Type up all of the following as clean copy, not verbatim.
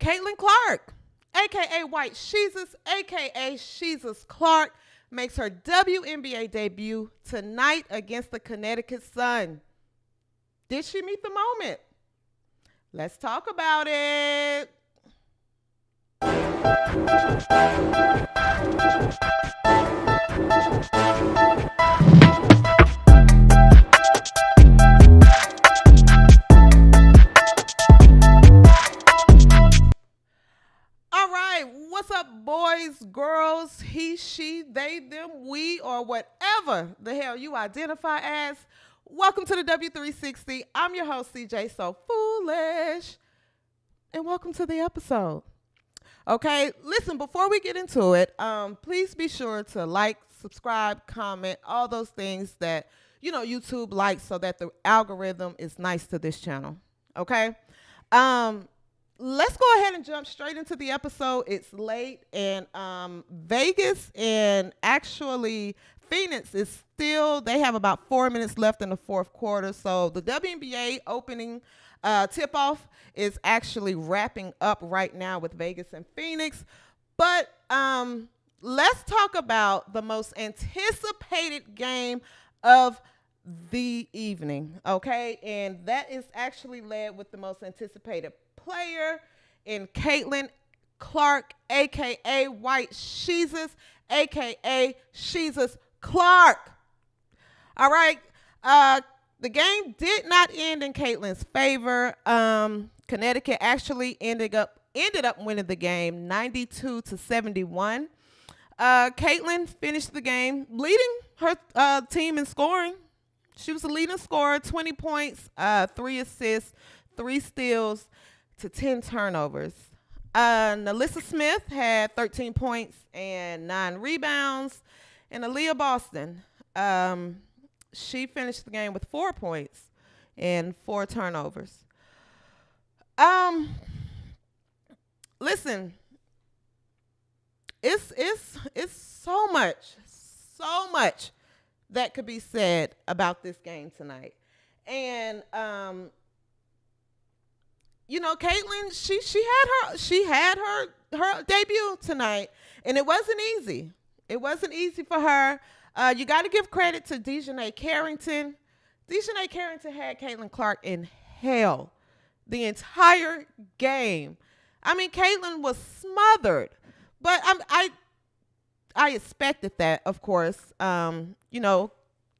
Caitlyn Clark, a.k.a. White Jesus, a.k.a. Jesus Clark, makes her WNBA debut tonight against the Connecticut Sun. Did she meet the moment? Let's talk about it. All right, what's up, boys, girls, he, she, they, them, we, or whatever the hell you identify as? Welcome to the W360. I'm your host, CJ So Foolish, and welcome to the episode. Okay, listen, before we get into it, please be sure to like, subscribe, comment, all those things that, YouTube likes so that the algorithm is nice to this channel. Okay? Let's go ahead and jump straight into the episode. It's late, and Vegas and actually Phoenix is still, they have about 4 minutes left in the fourth quarter. So the WNBA opening tip-off is actually wrapping up right now with Vegas and Phoenix. But let's talk about the most anticipated game of the evening, okay? And that is actually led with the most anticipated player in Caitlyn Clark, a.k.a. White Jesus, a.k.a. Jesus Clark. All right. The game did not end in Caitlyn's favor. Connecticut actually ended up winning the game 92-71. Caitlyn finished the game leading her team in scoring. She was the leading scorer, 20 points, 3 assists, 3 steals to 10 turnovers. Nalissa Smith had 13 points and 9 rebounds. And Aaliyah Boston, she finished the game with 4 points and 4 turnovers. Listen, it's so much that could be said about this game tonight. And Caitlyn, she had her debut tonight, and it wasn't easy. It wasn't easy for her. You got to give credit to Dejanay Carrington. Dejanay Carrington had Caitlyn Clark in hell the entire game. I mean, Caitlyn was smothered, but I expected that, of course.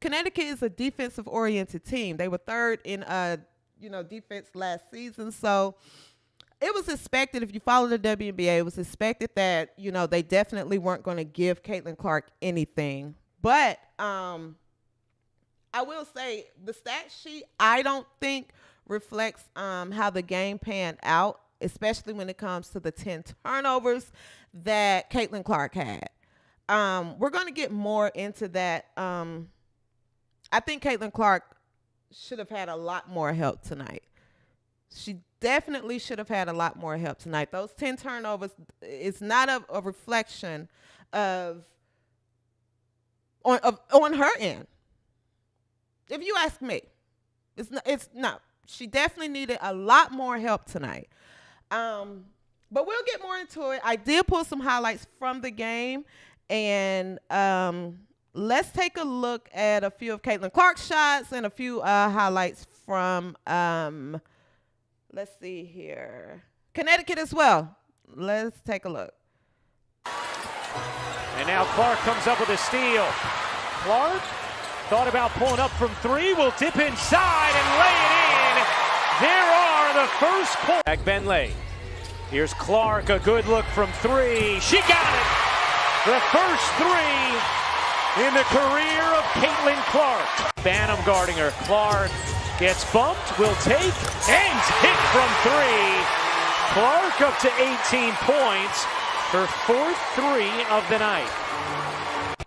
Connecticut is a defensive-oriented team. They were third in defense last season, so it was expected. If you follow the WNBA, it was expected that they definitely weren't going to give Caitlyn Clark anything. But I will say the stat sheet I don't think reflects how the game panned out, especially when it comes to the 10 turnovers that Caitlyn Clark had. We're going to get more into that. I think Caitlyn Clark should have had a lot more help tonight. She definitely should have had a lot more help tonight. Those 10 turnovers is not a reflection on her end. If you ask me, it's not. She definitely needed a lot more help tonight. But we'll get more into it. I did pull some highlights from the game, and let's take a look at a few of Caitlyn Clark's shots and a few highlights from, let's see here, Connecticut as well. Let's take a look. And now Clark comes up with a steal. Clark thought about pulling up from 3, will dip inside and lay it in. There are the first points. Back Benley. Here's Clark, a good look from 3. She got it. The first 3 in the career of Caitlyn Clark. Banham guarding her. Clark gets bumped, will take, and hit from 3. Clark up to 18 points, her 4th 3 of the night.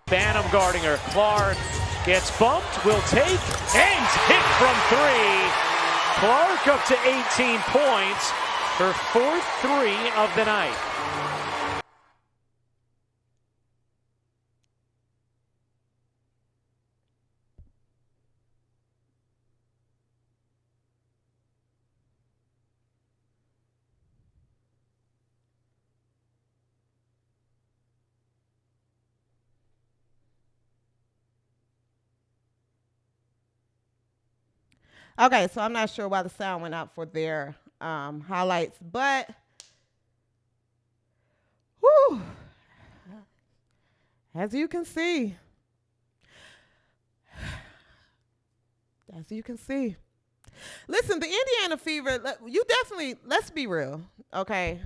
Banham guarding her. Clark gets bumped, will take, and hit from 3. Clark up to 18 points, her 4th 3 of the night. Okay, so I'm not sure why the sound went out for their highlights, but whew, as you can see, listen, the Indiana Fever, you definitely, let's be real, okay?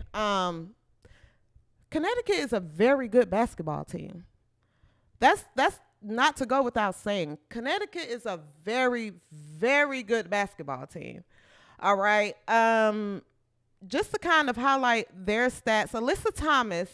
Connecticut is a very good basketball team. That's not to go without saying. Connecticut is a very, very good basketball team. All right. Just to kind of highlight their stats, Alyssa Thomas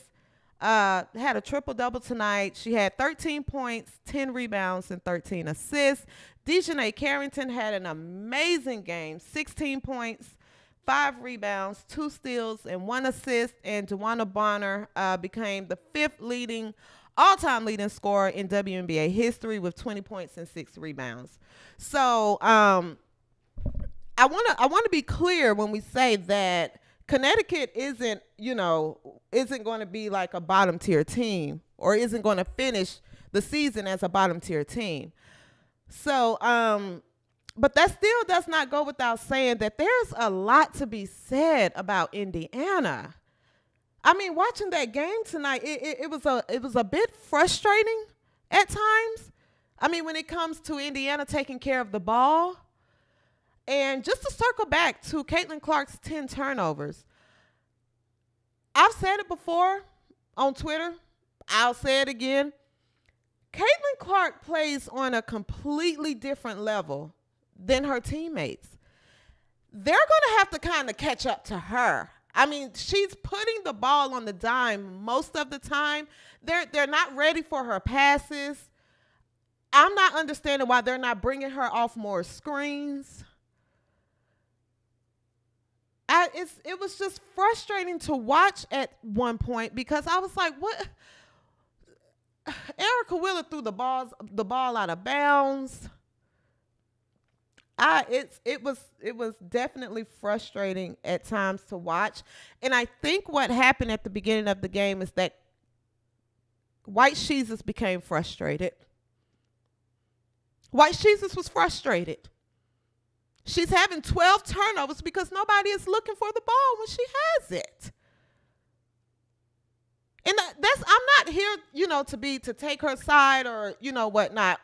had a triple-double tonight. She had 13 points, 10 rebounds, and 13 assists. Dejanay Carrington had an amazing game, 16 points, 5 rebounds, 2 steals, and 1 assist. And Dewana Bonner became the 5th all-time leading scorer in WNBA history with 20 points and 6 rebounds. So I want to be clear when we say that Connecticut isn't going to be like a bottom tier team or isn't going to finish the season as a bottom tier team. So but that still does not go without saying that there's a lot to be said about Indiana. I mean, watching that game tonight, it was a bit frustrating at times. I mean, when it comes to Indiana taking care of the ball. And just to circle back to Caitlyn Clark's 10 turnovers, I've said it before on Twitter. I'll say it again. Caitlyn Clark plays on a completely different level than her teammates. They're going to have to kind of catch up to her. I mean, she's putting the ball on the dime most of the time. They're not ready for her passes. I'm not understanding why they're not bringing her off more screens. It was just frustrating to watch at one point because I was like, what? Erica Wheeler threw the ball out of bounds. It was definitely frustrating at times to watch. And I think what happened at the beginning of the game is that White Jesus became frustrated. White Jesus was frustrated. She's having 12 turnovers because nobody is looking for the ball when she has it. And I'm not here, to take her side or, whatnot.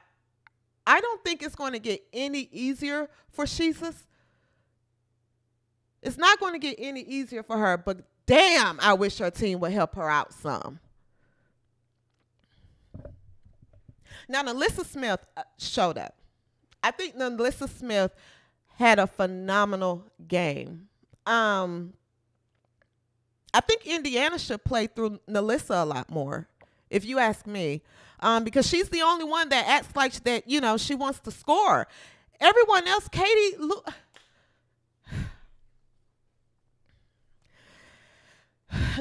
I don't think it's going to get any easier for Jesus. It's not going to get any easier for her, but damn, I wish her team would help her out some. Now, Alyssa Smith showed up. I think Alyssa Smith had a phenomenal game. I think Indiana should play through Alyssa a lot more, if you ask me, because she's the only one that acts like that, she wants to score. Everyone else, Katie, look.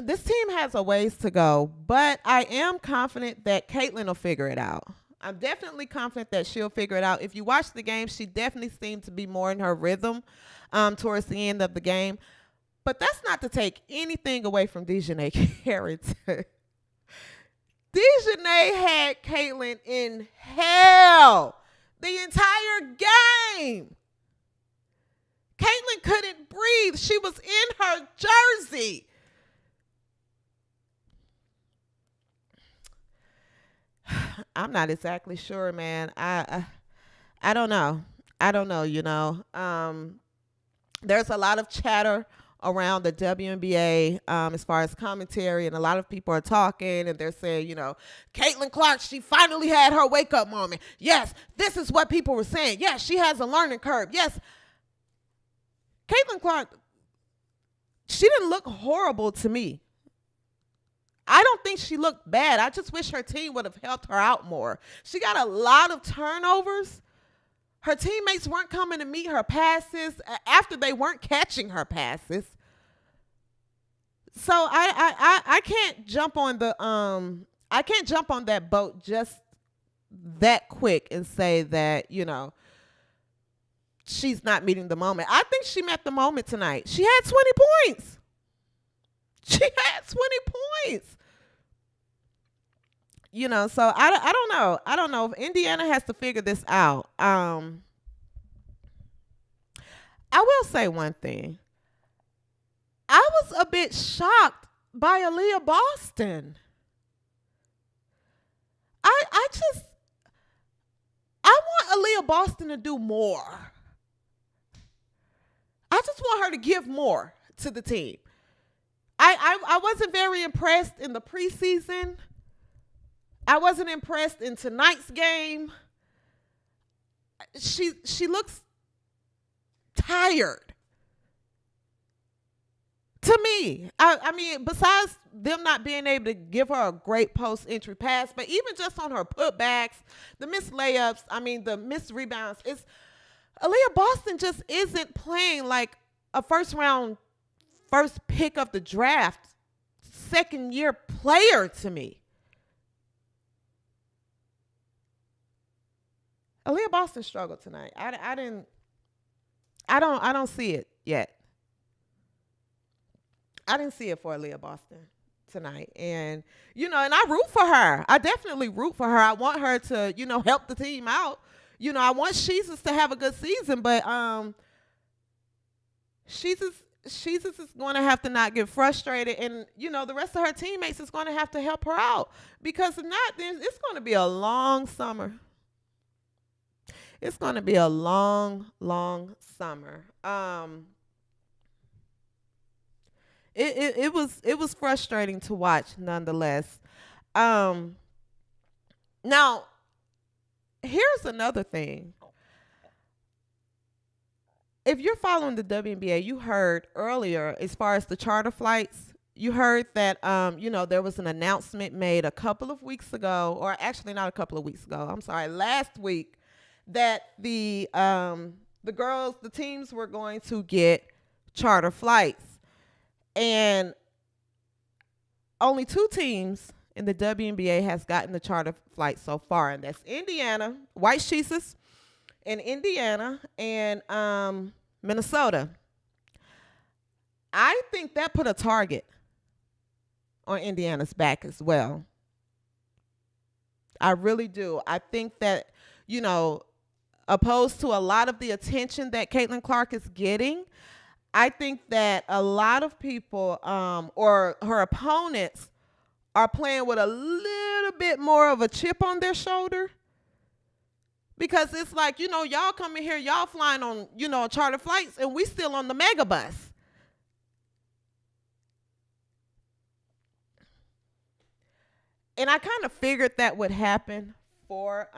This team has a ways to go, but I am confident that Caitlyn will figure it out. I'm definitely confident that she'll figure it out. If you watch the game, she definitely seemed to be more in her rhythm towards the end of the game. But that's not to take anything away from Dejanay Carrington. Dejanay had Caitlyn in hell the entire game. Caitlyn couldn't breathe. She was in her jersey. I'm not exactly sure, man. I don't know. There's a lot of chatter around the WNBA as far as commentary, and a lot of people are talking, and they're saying, Caitlyn Clark, she finally had her wake-up moment. Yes, this is what people were saying. Yes, she has a learning curve. Yes. Caitlyn Clark, she didn't look horrible to me. I don't think she looked bad. I just wish her team would have helped her out more. She got a lot of turnovers. Her teammates weren't coming to meet her passes after they weren't catching her passes. So I can't jump on that boat just that quick and say that, she's not meeting the moment. I think she met the moment tonight. She had 20 points. She had 20 points. So I don't know. I don't know if Indiana has to figure this out. I will say one thing. I was a bit shocked by Aaliyah Boston. I want Aaliyah Boston to do more. I just want her to give more to the team. I wasn't very impressed in the preseason. I wasn't impressed in tonight's game. She looks tired. To me, I mean, besides them not being able to give her a great post-entry pass, but even just on her putbacks, the missed layups, I mean, the missed rebounds, Aaliyah Boston just isn't playing like a first pick of the draft, second-year player to me. Aaliyah Boston struggled tonight. I don't see it yet. I didn't see it for Aaliyah Boston tonight. And, and I root for her. I definitely root for her. I want her to, help the team out. I want Jesus to have a good season, but Jesus is going to have to not get frustrated. And, the rest of her teammates is going to have to help her out. Because if not, then it's going to be a long summer. It's going to be a long, long summer. It was frustrating to watch nonetheless. Now, here's another thing. If you're following the WNBA, you heard earlier as far as the charter flights, you heard that there was an announcement made a couple of weeks ago, or actually not a couple of weeks ago. I'm sorry, last week, that the teams were going to get charter flights. And only 2 teams in the WNBA has gotten the charter flight so far, and that's Indiana, White Jesus in Indiana, and Minnesota. I think that put a target on Indiana's back as well. I really do. I think that, opposed to a lot of the attention that Caitlyn Clark is getting, I think that a lot of people or her opponents are playing with a little bit more of a chip on their shoulder. Because it's like, y'all coming here, y'all flying on, charter flights, and we still on the mega bus. And I kind of figured that would happen for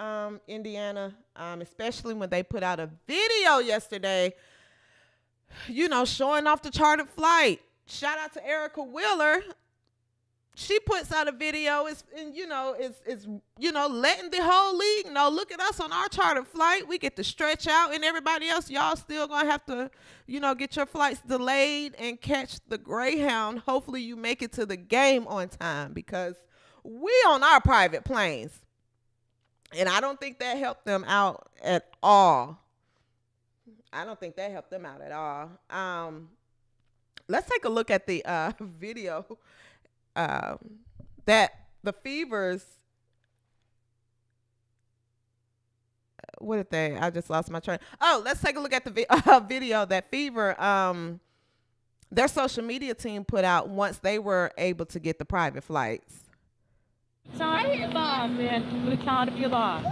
Indiana, especially when they put out a video yesterday showing off the chartered flight. Shout out to Erica Wheeler. She puts out a video, letting the whole league know, look at us on our chartered flight. We get to stretch out, and everybody else, y'all still going to have to, get your flights delayed and catch the Greyhound. Hopefully you make it to the game on time, because we on our private planes. And I don't think that helped them out at all. Let's take a look at the video that the Fevers. What did they? I just lost my train. Oh, let's take a look at the video that Fever, their social media team put out once they were able to get the private flights. Sorry, man. I'm gonna count if you lost.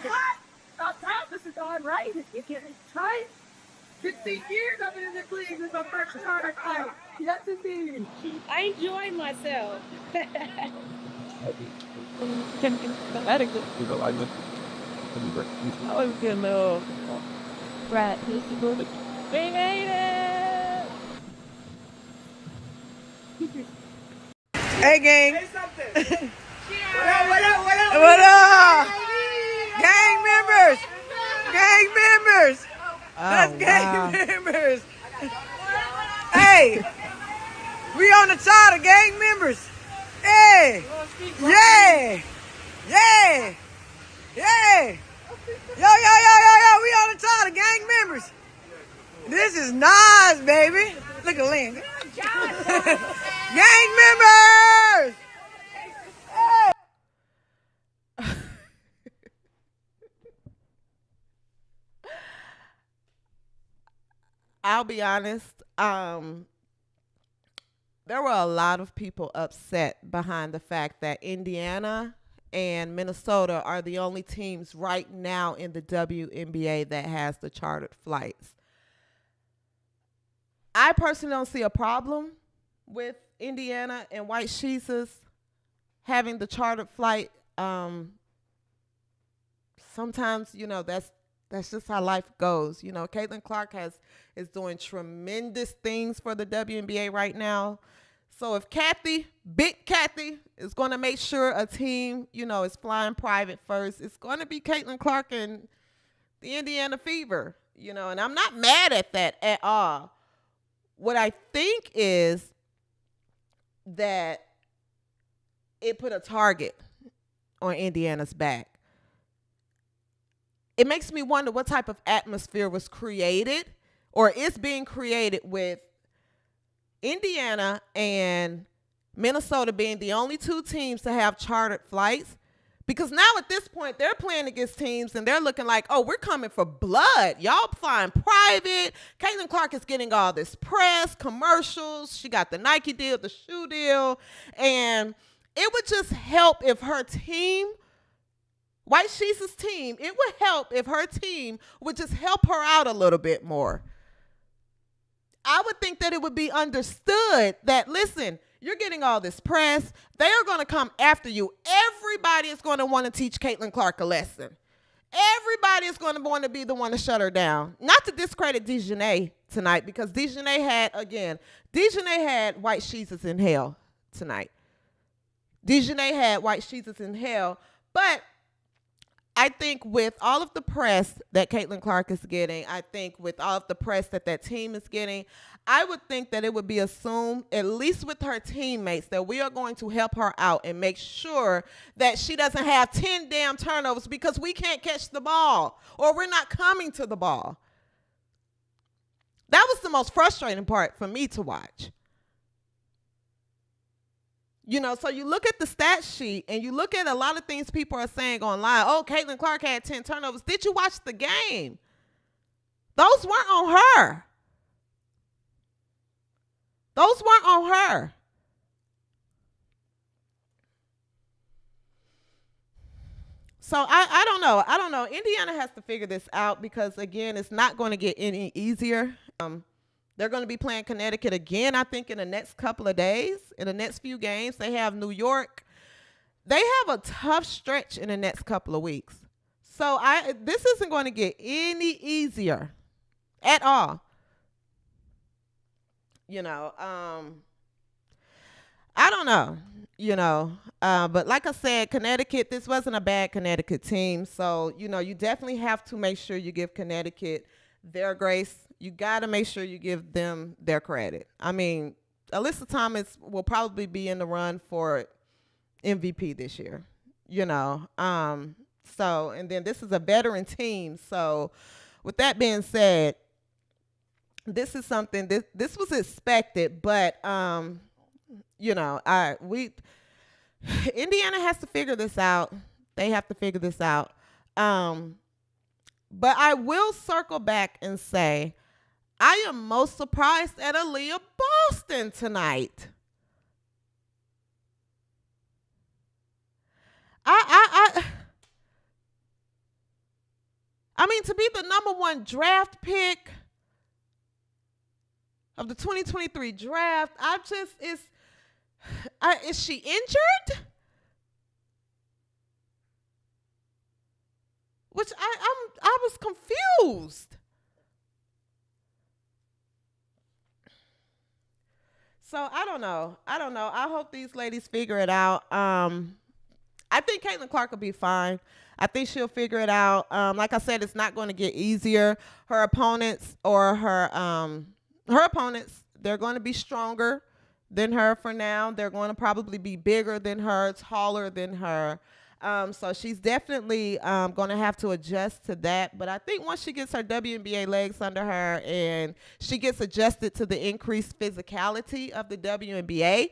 What? This is all right. You can't try. 15 years I've been in this league. This is my first charter flight. Yes, indeed. I enjoy myself. Can you go like this? I was getting a little rat. We made it. Hey, gang. Say something. What up? Gang members. Gang members. That's gang members. Hey, we on the charter, gang members. Hey. Yeah. Yeah. Yeah. Yo, we on the charter, gang members. This is Nas, baby. Look at Lynn. Gang members! I'll be honest. There were a lot of people upset behind the fact that Indiana and Minnesota are the only teams right now in the WNBA that has the chartered flights. I personally don't see a problem with Indiana and White Sheeses having the chartered flight. Sometimes, that's just how life goes. Caitlyn Clark is doing tremendous things for the WNBA right now. So if Big Kathy, is going to make sure a team, is flying private first, it's going to be Caitlyn Clark and the Indiana Fever, and I'm not mad at that at all. What I think is that it put a target on Indiana's back. It makes me wonder what type of atmosphere was created or is being created with Indiana and Minnesota being the only two teams to have chartered flights. Because now at this point, they're playing against teams and they're looking like, oh, we're coming for blood. Y'all flying private. Caitlyn Clark is getting all this press, commercials. She got the Nike deal, the shoe deal. And it would just help if her team, White Sheeses' team, it would help if her team would just help her out a little bit more. I would think that it would be understood that, listen, you're getting all this press. They are going to come after you. Everybody is going to want to teach Caitlyn Clark a lesson. Everybody is going to want to be the one to shut her down. Not to discredit DeJounte tonight, because DeJounte had White Sheeses in hell tonight. DeJounte had White Sheeses in hell. But I think with all of the press that Caitlyn Clark is getting, I think with all of the press that team is getting, I would think that it would be assumed, at least with her teammates, that we are going to help her out and make sure that she doesn't have 10 damn turnovers because we can't catch the ball or we're not coming to the ball. That was the most frustrating part for me to watch. So you look at the stat sheet and you look at a lot of things people are saying online. Oh, Caitlyn Clark had 10 turnovers. Did you watch the game? Those weren't on her. Those weren't on her. So I don't know. I don't know. Indiana has to figure this out because, again, it's not going to get any easier. They're going to be playing Connecticut again, I think, in the next couple of days. In the next few games, they have New York. They have a tough stretch in the next couple of weeks. So this isn't going to get any easier at all. I don't know, but like I said, Connecticut, this wasn't a bad Connecticut team. So, you definitely have to make sure you give Connecticut their grace. You got to make sure you give them their credit. I mean, Alyssa Thomas will probably be in the run for MVP this year, So, and then this is a veteran team. So with that being said, this is something, this was expected, but, Indiana has to figure this out. They have to figure this out. But I will circle back and say, I am most surprised at Aaliyah Boston tonight. I mean, to be the #1 draft pick of the 2023 draft, is she injured? Which I was confused. So I don't know. I hope these ladies figure it out. I think Caitlyn Clark will be fine. I think she'll figure it out. Like I said, it's not going to get easier. Her opponents, they're going to be stronger than her for now. They're going to probably be bigger than her, taller than her. So she's definitely going to have to adjust to that. But I think once she gets her WNBA legs under her and she gets adjusted to the increased physicality of the WNBA,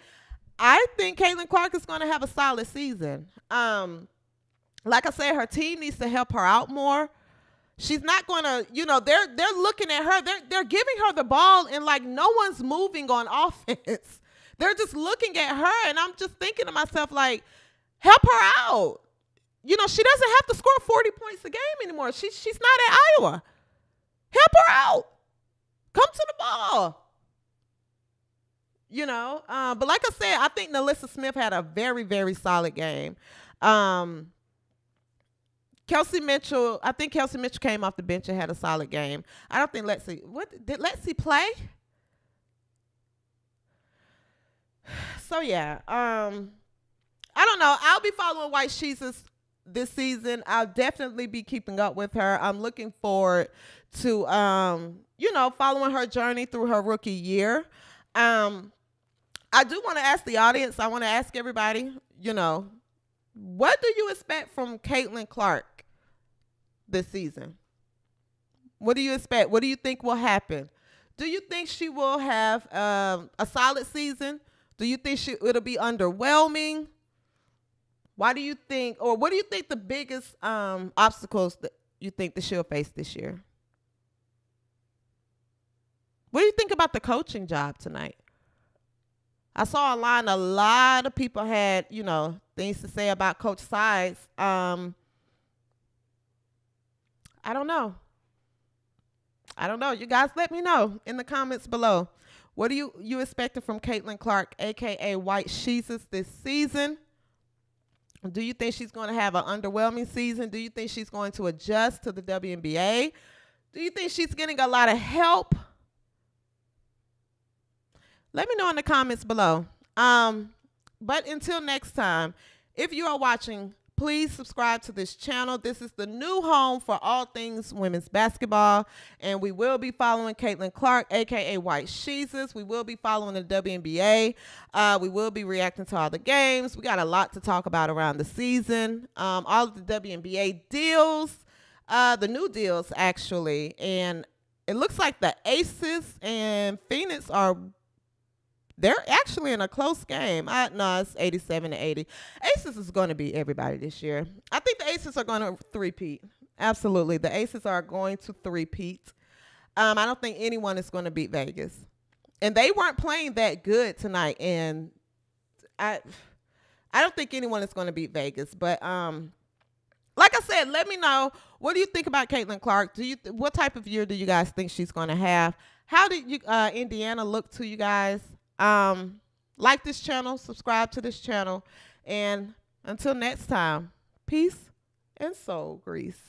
I think Caitlyn Clark is going to have a solid season. Like I said, her team needs to help her out more. She's not going to, they're looking at her. They're giving her the ball and like no one's moving on offense. They're just looking at her, and I'm just thinking to myself, like, help her out. She doesn't have to score 40 points a game anymore. She's not at Iowa. Help her out. Come to the ball. But like I said, I think Nalissa Smith had a very, very solid game. Kelsey Mitchell came off the bench and had a solid game. I don't think did Lexi play? So yeah, I don't know. I'll be following White Jesus this season. I'll definitely be keeping up with her. I'm looking forward to following her journey through her rookie year. I do want to ask the audience. I want to ask everybody. What do you expect from Caitlyn Clark this season? What do you expect? What do you think will happen? Do you think she will have a solid season? Do you think it'll be underwhelming? What do you think the biggest obstacles that you think that she'll face this year? What do you think about the coaching job tonight? I saw online a lot of people had, things to say about Coach Sides. I don't know. You guys let me know in the comments below. What are you expecting from Caitlyn Clark, a.k.a. White Jesus, this season? Do you think she's going to have an underwhelming season? Do you think she's going to adjust to the WNBA? Do you think she's getting a lot of help? Let me know in the comments below. But until next time, if you are watching, please subscribe to this channel. This is the new home for all things women's basketball. And we will be following Caitlyn Clark, a.k.a. White Jesus. We will be following the WNBA. We will be reacting to all the games. We got a lot to talk about around the season. All of the WNBA deals, the new deals, actually. And it looks like the Aces and Phoenix they're actually in a close game. No, it's 87-80. Aces is going to beat everybody this year. I think the Aces are going to three-peat. Absolutely. The Aces are going to three-peat. I don't think anyone is going to beat Vegas. And they weren't playing that good tonight. And I don't think anyone is going to beat Vegas. But like I said, let me know. What do you think about Caitlyn Clark? What type of year do you guys think she's going to have? How did Indiana look to you guys? Like this channel, subscribe to this channel, and until next time, peace and soul grease.